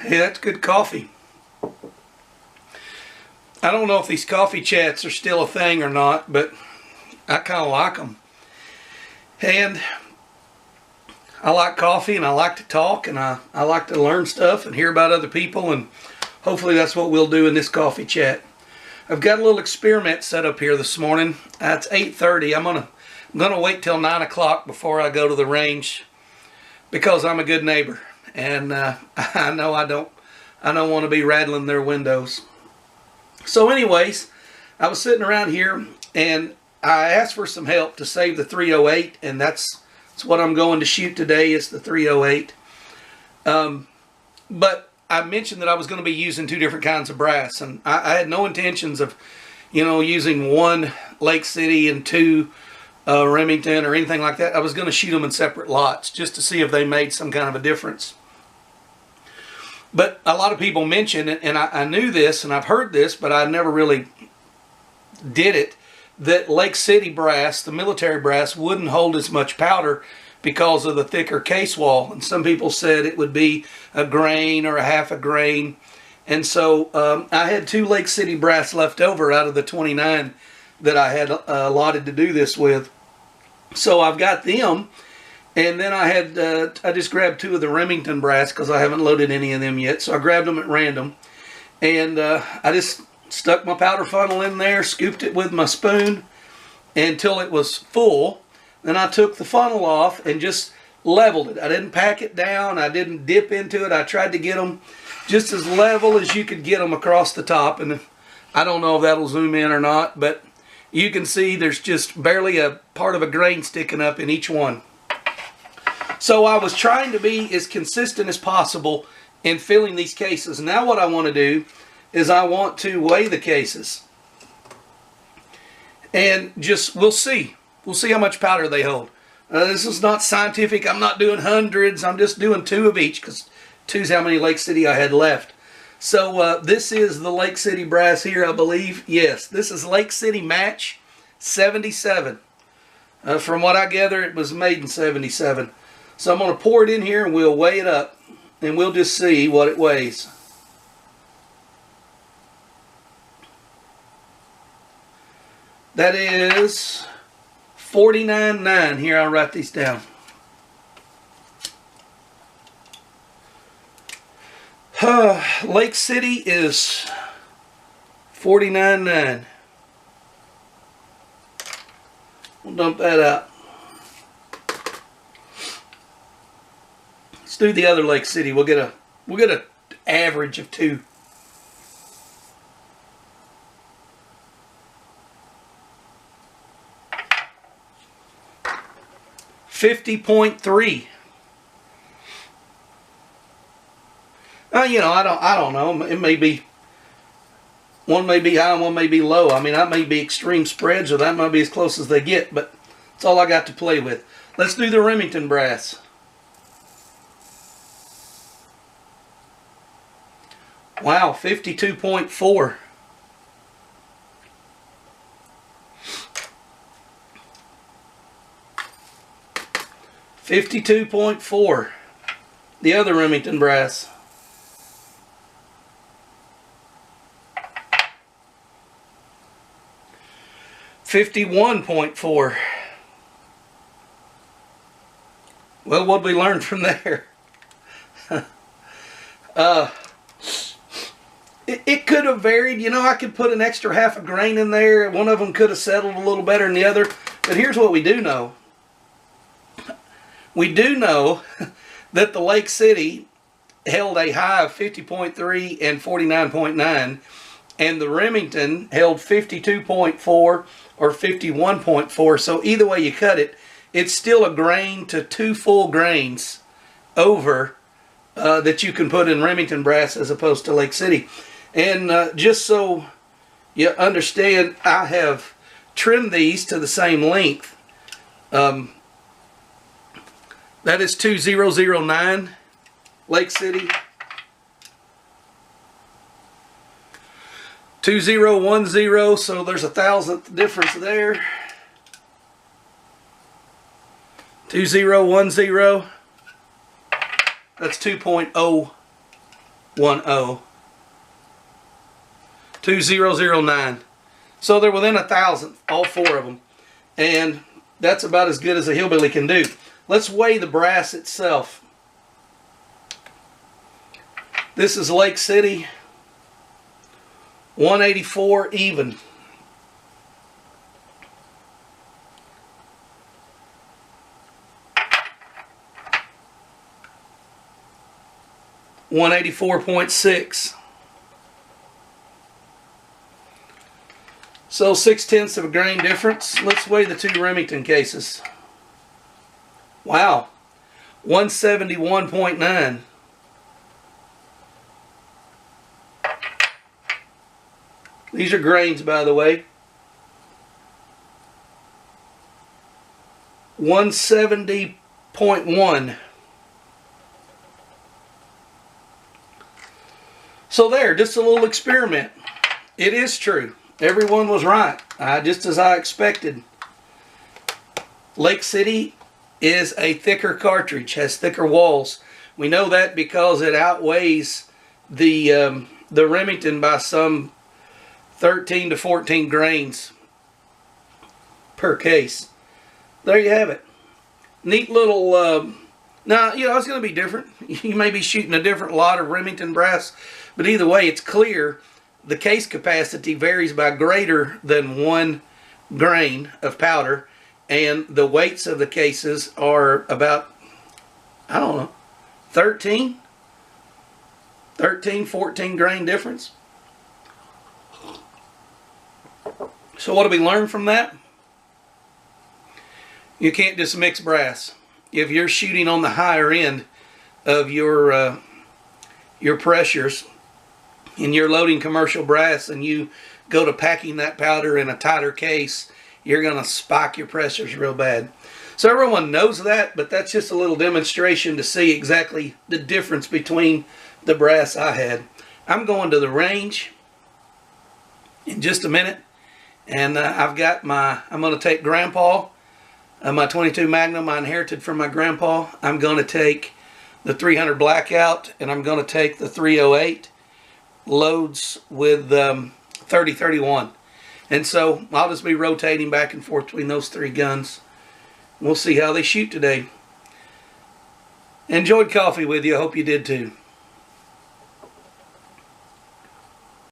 Hey, that's good coffee. I don't know if these coffee chats are still a thing or not, but I kind of like them. And I like coffee, and I like to talk, and I like to learn stuff and hear about other people, and hopefully that's what we'll do in this coffee chat. I've got a little experiment set up here this morning. It's 8:30. I'm gonna wait till 9 o'clock before I go to the range because I'm a good neighbor, and I know I don't want to be rattling their windows. So anyways, I was sitting around here and I asked for some help to save the 308, and that's what I'm going to shoot today is the 308. But I mentioned that I was going to be using two different kinds of brass, and I had no intentions of, using one Lake City and two Remington or anything like that. I was going to shoot them in separate lots just to see if they made some kind of a difference. But a lot of people mention it, and I knew this and I've heard this, but I never really did it, that Lake City brass, the military brass, wouldn't hold as much powder because of the thicker case wall. And some people said it would be a grain or a half a grain. And so I had two Lake City brass left over out of the 29 that I had allotted to do this with. So I've got them. And then I just grabbed two of the Remington brass because I haven't loaded any of them yet. So I grabbed them at random. And I just stuck my powder funnel in there, scooped it with my spoon until it was full. Then I took the funnel off and just leveled it. I didn't pack it down. I didn't dip into it. I tried to get them just as level as you could get them across the top. And I don't know if that'll zoom in or not, but you can see there's just barely a part of a grain sticking up in each one. So I was trying to be as consistent as possible in filling these cases. Now what I want to do is I want to weigh the cases. And we'll see. We'll see how much powder they hold. This is not scientific. I'm not doing hundreds. I'm just doing two of each because two's how many Lake City I had left. So this is the Lake City brass here, I believe. Yes, this is Lake City Match 77. From what I gather, it was made in 77. So I'm going to pour it in here and we'll weigh it up. And we'll just see what it weighs. That is 49.9. Here, I'll write these down. Lake City is 49.9. We'll dump that out. Let's do the other Lake City. We'll get a average of 2. $50.3. I don't know. It may be one may be high and one may be low. I mean, that may be extreme spreads, or that might be as close as they get. But that's all I got to play with. Let's do the Remington brass. Wow, 52.4. $52.4. The other Remington brass. $51.4. Well, what did we learn from there? It could have varied. I could put an extra half a grain in there. One of them could have settled a little better than the other. But here's what we do know. We do know that the Lake City held a high of 50.3 and 49.9, and the Remington held 52.4 or 51.4. So either way you cut it, it's still a grain to 2 full grains over that you can put in Remington brass as opposed to Lake City. And just so you understand, I have trimmed these to the same length. That is 2009 Lake City. 2010, so there's a 1,000th difference there. 2010. That's 2.0. 2009. So they're within 1,000th, all four of them. And that's about as good as a hillbilly can do. Let's weigh the brass itself. This is Lake City, 184 even. $184.6. So 0.6 of a grain difference. Let's weigh the two Remington cases. Wow, 171.9. These are grains, by the way. 170.1. So there, just a little experiment. It is true. Everyone was right. Just as I expected. Lake City is a thicker cartridge, has thicker walls. We know that because it outweighs the Remington by some 13 to 14 grains per case. There you have it. Neat little... now, you know, it's going to be different. You may be shooting a different lot of Remington brass, but either way, it's clear the case capacity varies by greater than 1 grain of powder, and the weights of the cases are about, I don't know, 13, 14 grain difference. So what do we learn from that? You can't just mix brass. If you're shooting on the higher end of your pressures and you're loading commercial brass and you go to packing that powder in a tighter case, you're going to spike your pressures real bad. So everyone knows that, but that's just a little demonstration to see exactly the difference between the brass I had. I'm going to the range in just a minute, and I'm going to take Grandpa, my 22 Magnum I inherited from my grandpa. I'm going to take the 300 Blackout, and I'm going to take the 308 loads with 30-31. And so I'll just be rotating back and forth between those three guns. We'll see how they shoot today. Enjoyed coffee with you. I hope you did too.